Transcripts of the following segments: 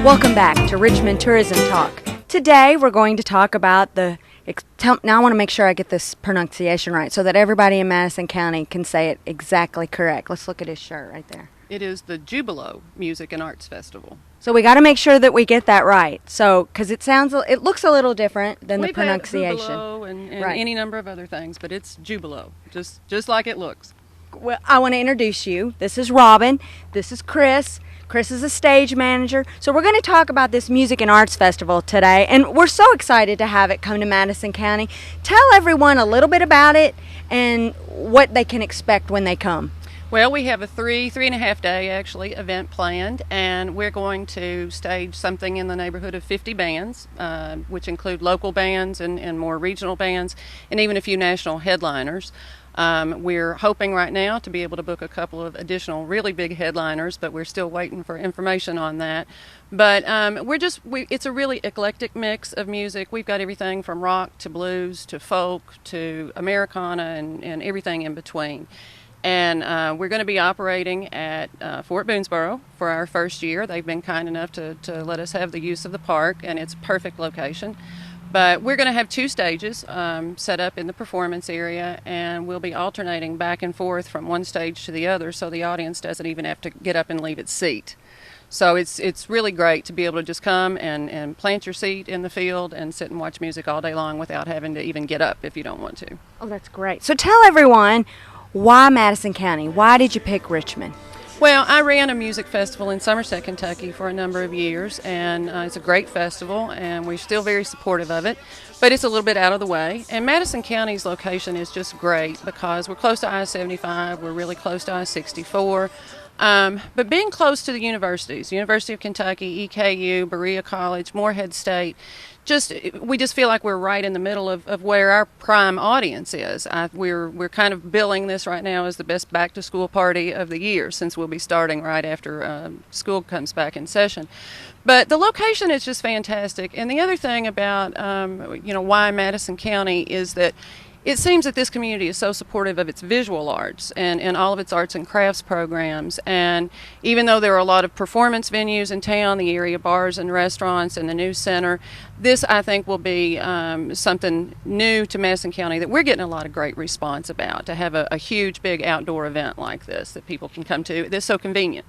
Welcome back to Richmond Tourism Talk. Today we're going to talk about now I want to make sure I get this pronunciation right so that everybody in Madison County can say it exactly correct. Let's look at his shirt right there. It is the Jubilo Music and Arts Festival. So we got to make sure that we get that right. So, because it looks a little different than the pronunciation. We've had Jubilo and right. Any number of other things, but it's Jubilo, just like it looks. Well, I want to introduce you. This is Robin. This is Chris. Chris is a stage manager. So we're going to talk about this Music and Arts Festival today, and we're so excited to have it come to Madison County. Tell everyone a little bit about it and what they can expect when they come. Well, we have a three and a half day actually event planned, and we're going to stage something in the neighborhood of 50 bands, which include local bands and more regional bands, and even a few national headliners. We're hoping right now to be able to book a couple of additional really big headliners, but we're still waiting for information on that. But it's a really eclectic mix of music. We've got everything from rock to blues to folk to Americana and everything in between. And we're going to be operating at Fort Boonesboro for our first year. They've been kind enough to let us have the use of the park, and it's a perfect location. But we're going to have two stages set up in the performance area, and we'll be alternating back and forth from one stage to the other so the audience doesn't even have to get up and leave its seat. So it's really great to be able to just come and plant your seat in the field and sit and watch music all day long without having to even get up if you don't want to. Oh, that's great. So tell everyone, why Madison County? Why did you pick Richmond? Well, I ran a music festival in Somerset, Kentucky for a number of years, and it's a great festival, and we're still very supportive of it, but it's a little bit out of the way. And Madison County's location is just great because we're close to I-75, we're really close to I-64, but being close to the universities, University of Kentucky, EKU, Berea College, Morehead State, we just feel like we're right in the middle of where our prime audience is. We're kind of billing this right now as the best back to school party of the year, since we'll be starting right after school comes back in session. But the location is just fantastic. And the other thing about why Madison County is that it seems that this community is so supportive of its visual arts and all of its arts and crafts programs. And even though there are a lot of performance venues in town, the area bars and restaurants and the news center, this I think will be something new to Madison County that we're getting a lot of great response about, to have a huge big outdoor event like this that people can come to. It's so convenient.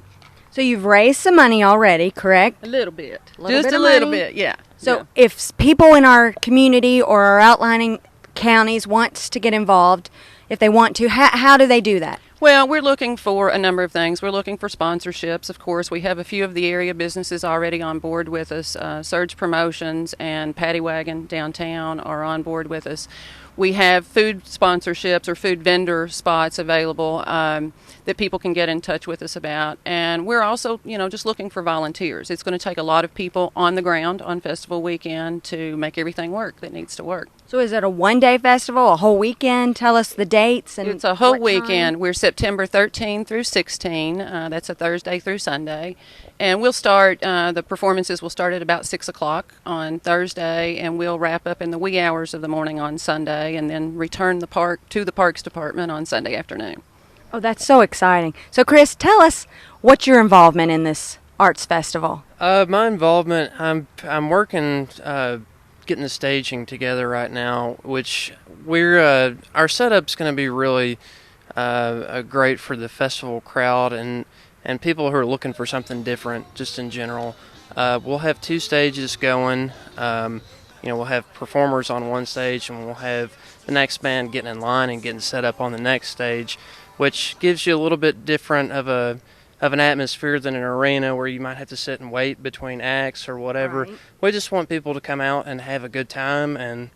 So you've raised some money already, correct? A little bit. Just a little bit, yeah. So if people in our community or our outlining counties wants to get involved, if they want to, how do they do that? Well, we're looking for a number of things. We're looking for sponsorships, of course. We have a few of the area businesses already on board with us. Surge Promotions and Paddy Wagon downtown are on board with us. We have food sponsorships or food vendor spots available that people can get in touch with us about. And we're also, just looking for volunteers. It's going to take a lot of people on the ground on festival weekend to make everything work that needs to work. So is it a one-day festival, a whole weekend? Tell us the dates. And it's a whole weekend. We're September 13 through 16. That's a Thursday through Sunday. And we'll start, the performances will start at about 6 o'clock on Thursday, and we'll wrap up in the wee hours of the morning on Sunday, and then return the park to the Parks Department on Sunday afternoon. Oh, that's so exciting. So, Chris, tell us what's your involvement in this arts festival? My involvement, I'm working, getting the staging together right now, which our setup's going to be really great for the festival crowd and people who are looking for something different, just in general. We'll have two stages going. We'll have performers on one stage, and we'll have the next band getting in line and getting set up on the next stage, which gives you a little bit different of an atmosphere than an arena where you might have to sit and wait between acts or whatever. Right. We just want people to come out and have a good time, and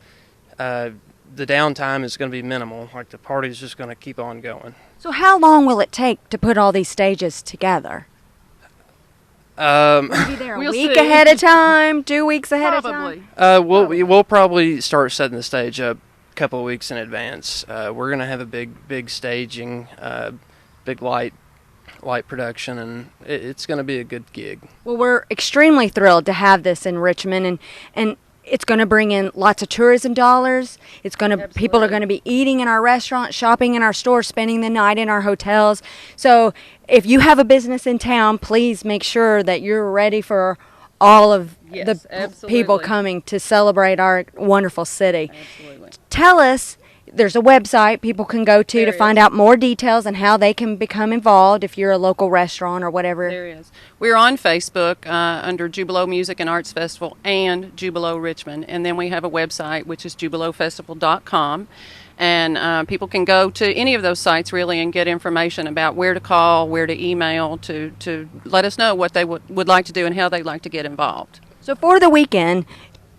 the downtime is going to be minimal. Like, the party's just going to keep on going. So how long will it take to put all these stages together? Maybe they're a week ahead of time, 2 weeks ahead of time? We'll probably start setting the stage up a couple of weeks in advance. We're going to have a big staging, big light production, and it's going to be a good gig. Well, we're extremely thrilled to have this in Richmond, and it's going to bring in lots of tourism dollars. People are going to be eating in our restaurants, shopping in our stores, spending the night in our hotels. So if you have a business in town, please make sure that you're ready for all of Yes, the absolutely. people coming to celebrate our wonderful city. Absolutely. Tell us, there's a website people can go to There find is. out more details and how they can become involved if you're a local restaurant or whatever. There is. We're on Facebook under Jubilo Music and Arts Festival and Jubilo Richmond. And then we have a website, which is jubilofestival.com. And people can go to any of those sites, really, and get information about where to call, where to email, to let us know what they would like to do and how they'd like to get involved. So for the weekend,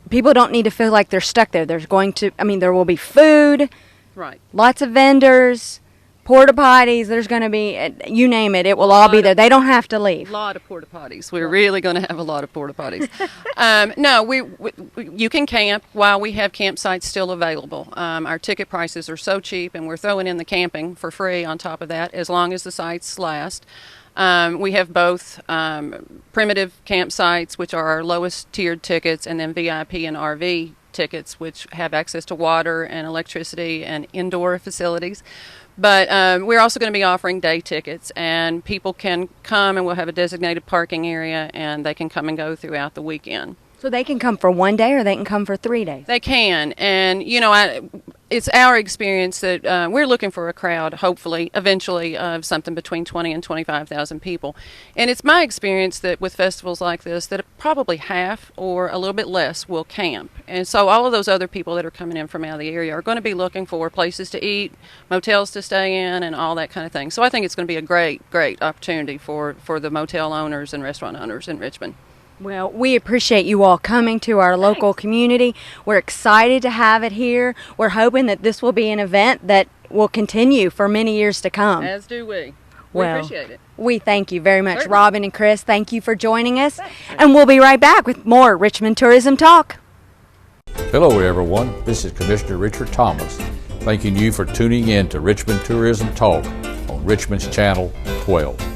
people don't need to feel like they're stuck there. There will be food, Right. lots of vendors, porta potties. There's going to be, you name it, it will all be there. They don't have to A leave. lot of porta potties. We're really going to have a lot of porta potties. No, you can camp while we have campsites still available. Our ticket prices are so cheap, and we're throwing in the camping for free on top of that, as long as the sites last. We have both primitive campsites, which are our lowest tiered tickets, and then VIP and RV tickets, which have access to water and electricity and indoor facilities. But we're also going to be offering day tickets, and people can come, and we'll have a designated parking area, and they can come and go throughout the weekend. So they can come for one day or they can come for 3 days. They can, and it's our experience that we're looking for a crowd, hopefully, eventually, of something between 20 and 25,000 people. And it's my experience that with festivals like this, that probably half or a little bit less will camp. And so all of those other people that are coming in from out of the area are going to be looking for places to eat, motels to stay in, and all that kind of thing. So I think it's going to be a great, great opportunity for the motel owners and restaurant owners in Richmond. Well, we appreciate you all coming to our local community. We're excited to have it here. We're hoping that this will be an event that will continue for many years to come. As do we. We Well, appreciate it. We thank you very much. Certainly. Robin and Chris, thank you for joining us. And we'll be right back with more Richmond Tourism Talk. Hello everyone, this is Commissioner Richard Thomas, thanking you for tuning in to Richmond Tourism Talk on Richmond's Channel 12.